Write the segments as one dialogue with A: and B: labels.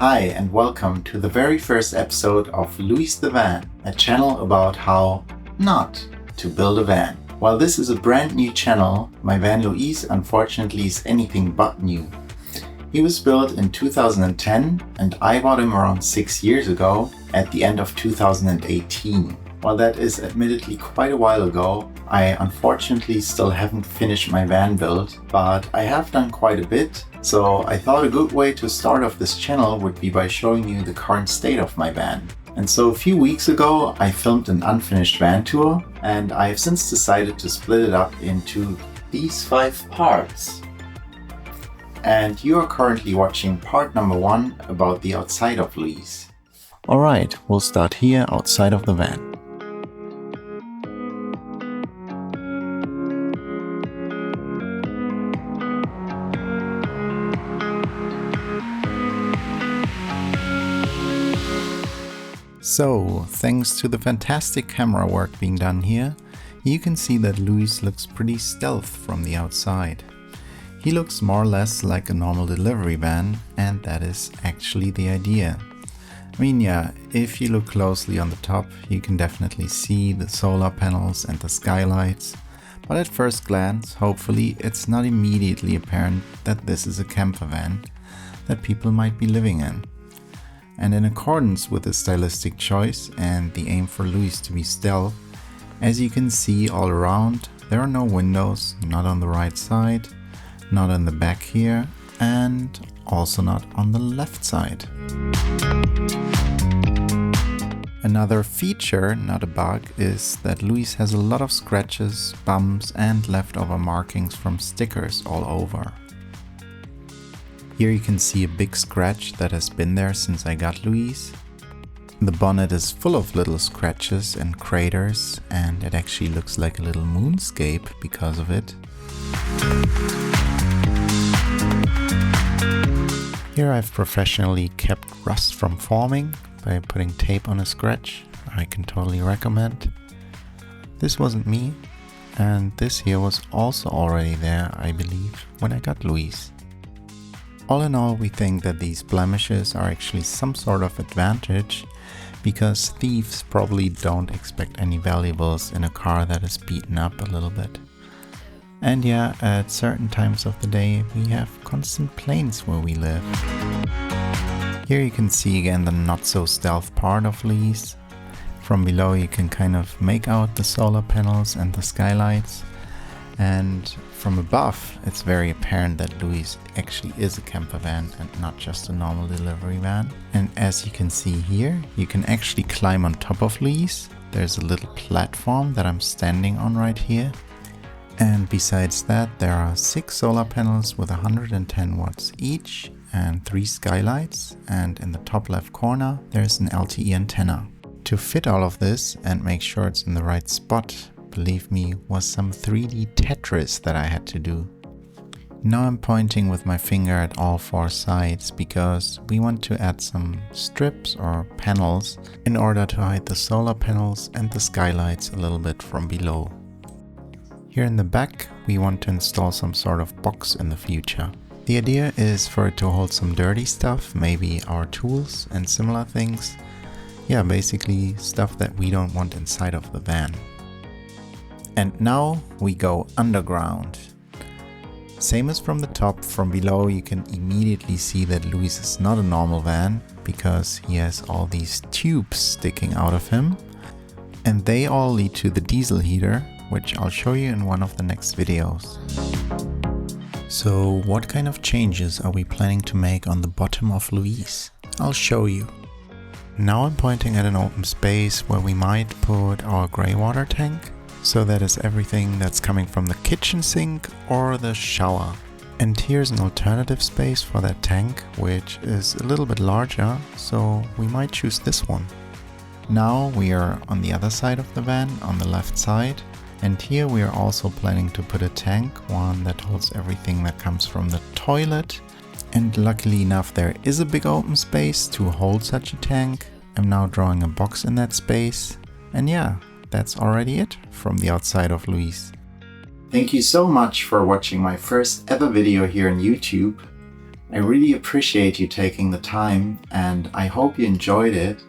A: Hi and welcome to the very first episode of Luis the Van, a channel about how not to build a van. While this is a brand new channel, my van Luis unfortunately is anything but new. He was built in 2010 and I bought him around 6 years ago at the end of 2018. While that is admittedly quite a while ago, I unfortunately still haven't finished my van build, but I have done quite a bit, so I thought a good way to start off this channel would be by showing you the current state of my van. And so a few weeks ago I filmed an unfinished van tour, and I have since decided to split it up into these 5 parts. And you are currently watching part number 1 about the outside of Luis. Alright, we'll start here outside of the van. So, thanks to the fantastic camera work being done here, you can see that Luis looks pretty stealth from the outside. He looks more or less like a normal delivery van, and that is actually the idea. I mean, yeah, if you look closely on the top, you can definitely see the solar panels and the skylights, but at first glance, hopefully it's not immediately apparent that this is a camper van that people might be living in. And in accordance with the stylistic choice and the aim for Luis to be stealth, as you can see all around, there are no windows, not on the right side, not on the back here, and also not on the left side. Another feature, not a bug, is that Luis has a lot of scratches, bumps and leftover markings from stickers all over. Here you can see a big scratch that has been there since I got Luis. The bonnet is full of little scratches and craters, and it actually looks like a little moonscape because of it. Here I've professionally kept rust from forming by putting tape on a scratch. I can totally recommend. This wasn't me, and this here was also already there, I believe, when I got Luis. All in all, we think that these blemishes are actually some sort of advantage, because thieves probably don't expect any valuables in a car that is beaten up a little bit. And yeah, at certain times of the day we have constant planes where we live. Here you can see again the not so stealth part of Luis. From below you can kind of make out the solar panels and the skylights. And from above, it's very apparent that Luis actually is a camper van and not just a normal delivery van. And as you can see here, you can actually climb on top of Luis. There's a little platform that I'm standing on right here. And besides that, there are 6 solar panels with 110 watts each and 3 skylights. And in the top left corner, there's an LTE antenna. To fit all of this and make sure it's in the right spot, believe me, was some 3D Tetris that I had to do. Now I'm pointing with my finger at all 4 sides because we want to add some strips or panels in order to hide the solar panels and the skylights a little bit from below. Here in the back, we want to install some sort of box in the future. The idea is for it to hold some dirty stuff, maybe our tools and similar things. Yeah, basically stuff that we don't want inside of the van. And now we go underground. Same as from the top, from below you can immediately see that Luis is not a normal van because he has all these tubes sticking out of him. And they all lead to the diesel heater, which I'll show you in one of the next videos. So what kind of changes are we planning to make on the bottom of Luis? I'll show you. Now I'm pointing at an open space where we might put our grey water tank. So that is everything that's coming from the kitchen sink or the shower. And here's an alternative space for that tank, which is a little bit larger, so we might choose this one. Now we are on the other side of the van, on the left side. And here we are also planning to put a tank, one that holds everything that comes from the toilet. And luckily enough, there is a big open space to hold such a tank. I'm now drawing a box in that space. And yeah, that's already it from the outside of Luis. Thank you so much for watching my first ever video here on YouTube. I really appreciate you taking the time and I hope you enjoyed it.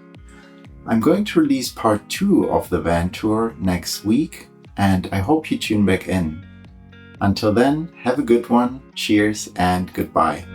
A: I'm going to release part 2 of the van tour next week and I hope you tune back in. Until then, have a good one, cheers and goodbye.